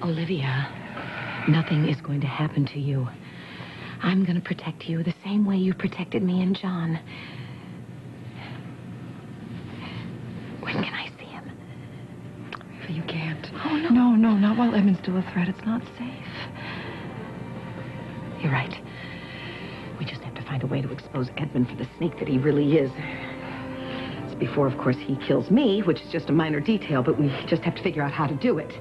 Olivia, nothing is going to happen to you. I'm going to protect you the same way you protected me and John. When can I see him? You can't. Oh, no. No, not while Edmund's still a threat. It's not safe. You're right. We just have to find a way to expose Edmund for the sneak that he really is. It's before, of course, he kills me, which is just a minor detail, but we just have to figure out how to do it.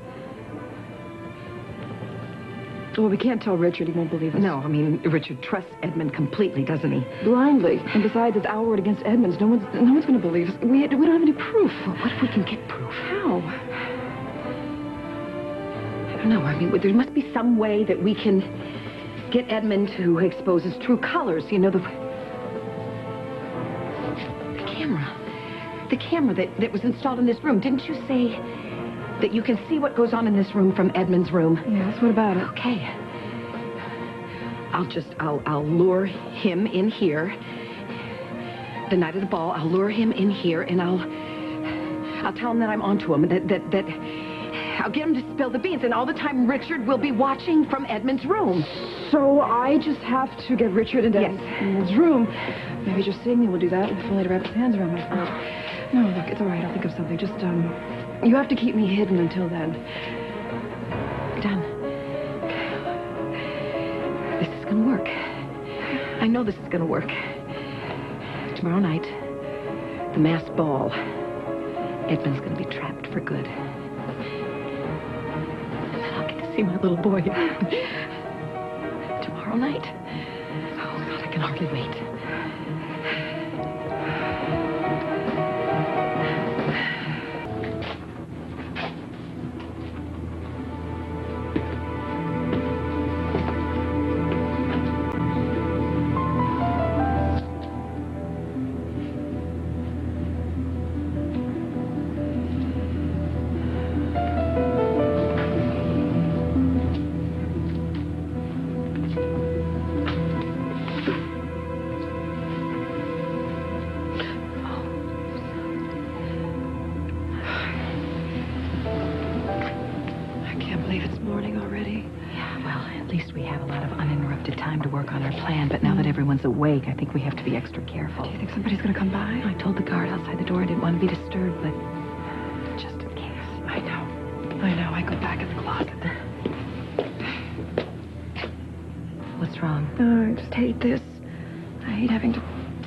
Well, we can't tell Richard. He won't believe us. No, I mean, Richard trusts Edmund completely, doesn't he? Blindly. And besides, it's our word against Edmund's. No one's going to believe us. We don't have any proof. Well, what if we can get proof? How? I don't know. I mean, there must be some way that we can get Edmund to expose his true colors. You know, the camera. The camera that was installed in this room. Didn't you say that you can see what goes on in this room from Edmund's room? Yes, what about it? Okay. I'll lure him in here. The night of the ball, I'll lure him in here, and I'll tell him that I'm onto him, that I'll get him to spill the beans, and all the time Richard will be watching from Edmund's room. So I just have to get Richard into Edmund's room. Maybe just seeing me will do that, if only to wrap his hands around my throat. No, look, it's all right. I'll think of something. Just, you have to keep me hidden until then. Done. This is gonna work. I know this is gonna work. Tomorrow night, the mass ball. Edmund's gonna be trapped for good. And then I'll get to see my little boy. Tomorrow night. Oh, God, I can hardly wait. Awake. I think we have to be extra careful. Do you think somebody's going to come by? I told the guard outside the door I didn't want to be disturbed, but just in case. I know. I go back in the closet. What's wrong? I just hate this. I hate having to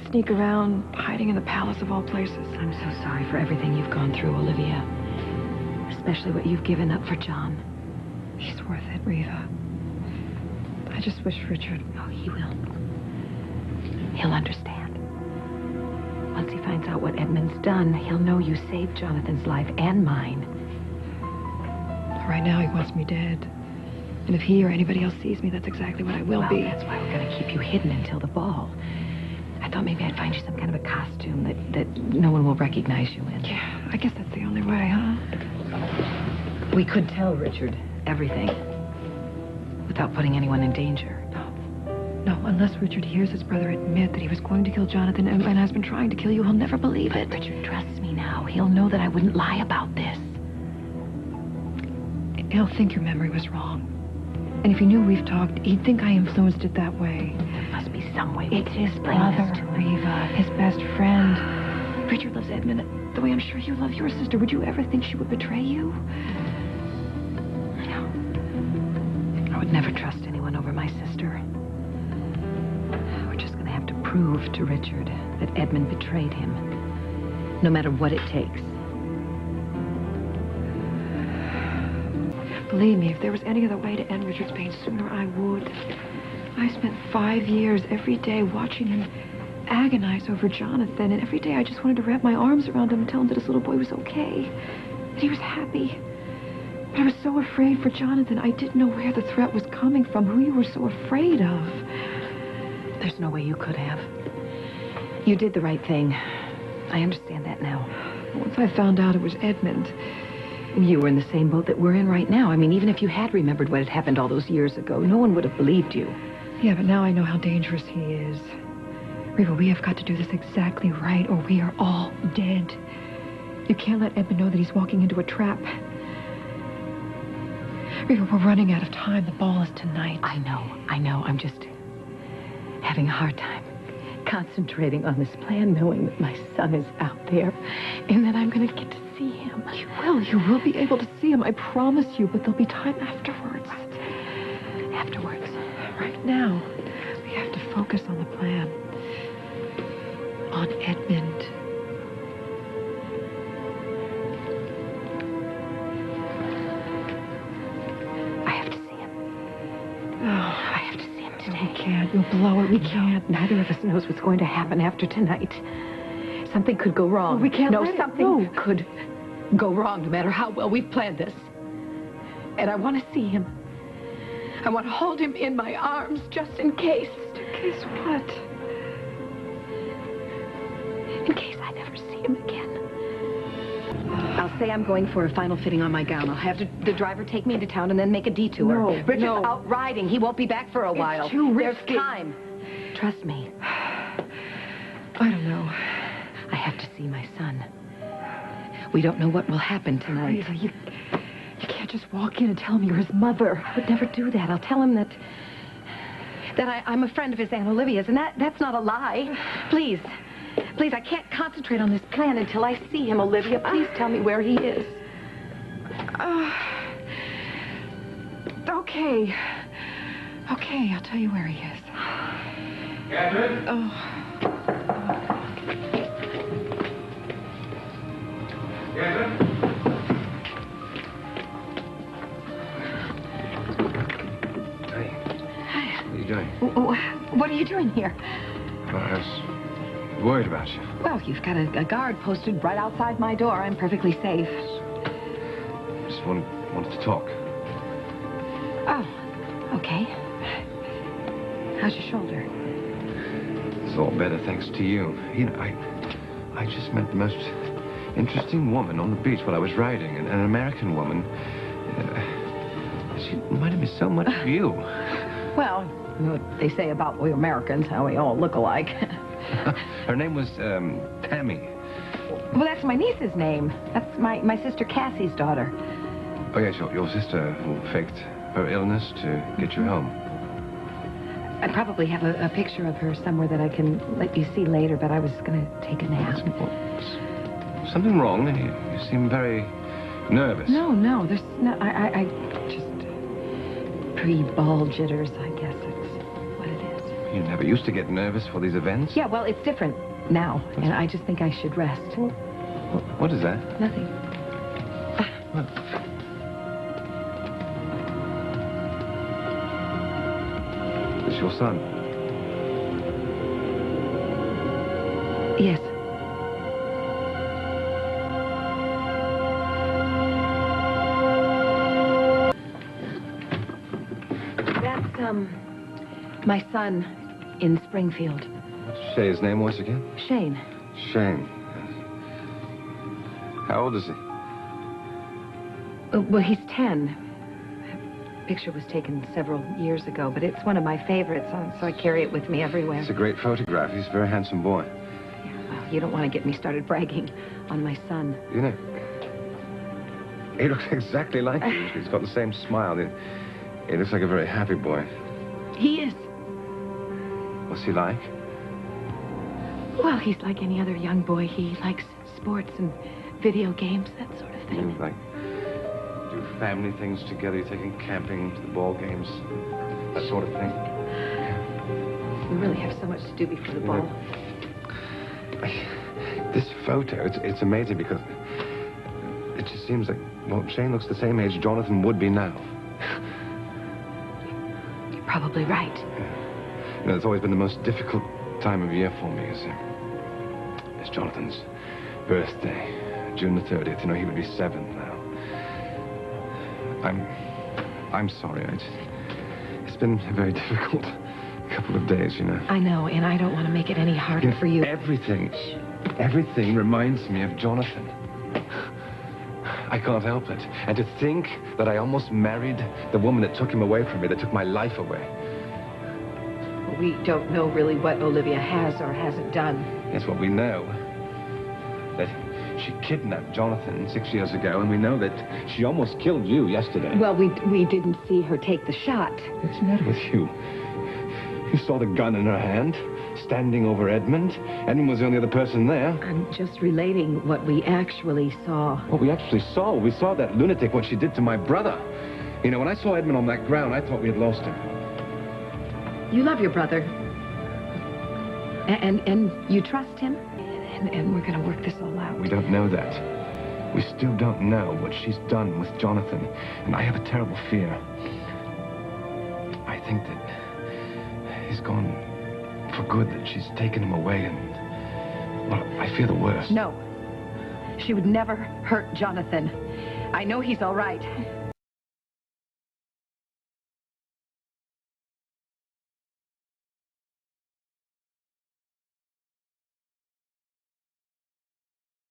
sneak around, hiding in the palace of all places. I'm so sorry for everything you've gone through, Olivia. Especially what you've given up for John. He's worth it, Reva. I just wish Richard... Oh, he will. He'll understand. Once he finds out what Edmund's done, he'll know you saved Jonathan's life and mine. Right now, he wants me dead. And if he or anybody else sees me, that's exactly what I will be. That's why we're going to keep you hidden until the ball. I thought maybe I'd find you some kind of a costume that no one will recognize you in. Yeah, I guess that's the only way, huh? We could tell Richard everything without putting anyone in danger. No, unless Richard hears his brother admit that he was going to kill Jonathan and has been trying to kill you, he'll never believe it. Richard trusts me now. He'll know that I wouldn't lie about this. He'll think your memory was wrong. And if he knew we've talked, he'd think I influenced it that way. There must be some way. It's his brother, Reva, his best friend. Richard loves Edmund the way I'm sure you love your sister. Would you ever think she would betray you? I know. I would never trust anyone over my sister. We're just going to have to prove to Richard that Edmund betrayed him, no matter what it takes. Believe me, if there was any other way to end Richard's pain sooner, I would. I spent 5 years every day watching him agonize over Jonathan, and every day I just wanted to wrap my arms around him and tell him that his little boy was okay, that he was happy. But I was so afraid for Jonathan. I didn't know where the threat was coming from, who you were so afraid of. There's no way you could have. You did the right thing. I understand that now. Once I found out it was Edmund... You were in the same boat that we're in right now. I mean, even if you had remembered what had happened all those years ago, no one would have believed you. Yeah, but now I know how dangerous he is. Reva, we have got to do this exactly right, or we are all dead. You can't let Edmund know that he's walking into a trap. Reva, we're running out of time. The ball is tonight. I know. I'm just having a hard time concentrating on this plan, knowing that my son is out there and that I'm going to get to see him. You will be able to see him, I promise you, but there'll be time afterwards. Afterwards. Right now, we have to focus on the plan. On Edmund. I have to see him. Oh, I have to see him today. We can't. You'll blow it. We can't. Neither of us knows what's going to happen after tonight. Something could go wrong. Well, we can't let it. Something could go wrong no matter how well we've planned this. And I want to see him. I want to hold him in my arms just in case. In case what? In case I never see him again. I'll say I'm going for a final fitting on my gown. I'll have the driver take me into town and then make a detour. No, Richard's no. out riding. He won't be back for a while. It's too There's risky. time. Trust me. I don't know. I have to see my son. We don't know what will happen tonight. Reva, you can't just walk in and tell him you're his mother. I would never do that. I'll tell him that I'm a friend of his Aunt Olivia's, and that's not a lie. Please, I can't concentrate on this plan until I see him, Olivia. Please tell me where he is. Okay. Okay, I'll tell you where he is. Catherine? Catherine? Hi. What are you doing? What are you doing here? Well, I was worried about you. Well, you've got a guard posted right outside my door. I'm perfectly safe. Just wanted to talk. Oh, okay. How's your shoulder? It's all better thanks to you. You know, I just met the most interesting woman on the beach while I was riding. An American woman. She reminded me so much of you. Well, you know what they say about we Americans, how we all look alike. Her name was, Tammy. Well, that's my niece's name. That's my sister Cassie's daughter. Oh, yes, your sister who faked her illness to get you home. I probably have a picture of her somewhere that I can let you see later, but I was going to take a nap. What's something wrong? You seem very nervous. No, there's no... I just... pre-ball jitters, I guess that's what it is. You never used to get nervous for these events? Yeah, well, it's different now, and I just think I should rest. What is that? Nothing. What? Is your son? Yes. That's, my son in Springfield. What's Shay's name was again? Shayne. Shayne. How old is he? Well, he's 10. That picture was taken several years ago, but it's one of my favorites, so I carry it with me everywhere. It's a great photograph. He's a very handsome boy. Yeah, well, you don't want to get me started bragging on my son. You know, he looks exactly like you. He's got the same smile. He looks like a very happy boy. He is. What's he like? Well, he's like any other young boy. He likes sports and video games, that sort of thing. You, like, do family things together, you're taking camping, to the ball games, that sort of thing. We really have so much to do before the ball. This photo, it's amazing because it just seems like, well, Shayne looks the same age Jonathan would be now. You're probably right. Yeah. You know, it's always been the most difficult time of year for me is Jonathan's birthday. June the 30th, you know, he would be 7 now. I'm sorry, it's been a very difficult couple of days, you know. I know, and I don't want to make it any harder for you. Everything reminds me of Jonathan. I can't help it. And to think that I almost married the woman that took him away from me, that took my life away. We don't know really what Olivia has or hasn't done. That's what we know. That she kidnapped Jonathan 6 years ago, and we know that she almost killed you yesterday. Well, we didn't see her take the shot. What's the matter with you? You saw the gun in her hand, standing over Edmund. Edmund was the only other person there. I'm just relating what we actually saw. What we actually saw, we saw that lunatic, what she did to my brother. You know, when I saw Edmund on that ground, I thought we had lost him. You love your brother. And you trust him? And we're going to work this all out. We don't know that. We still don't know what she's done with Jonathan. And I have a terrible fear. I think that he's gone for good, that she's taken him away, and, well, I fear the worst. No. She would never hurt Jonathan. I know he's all right.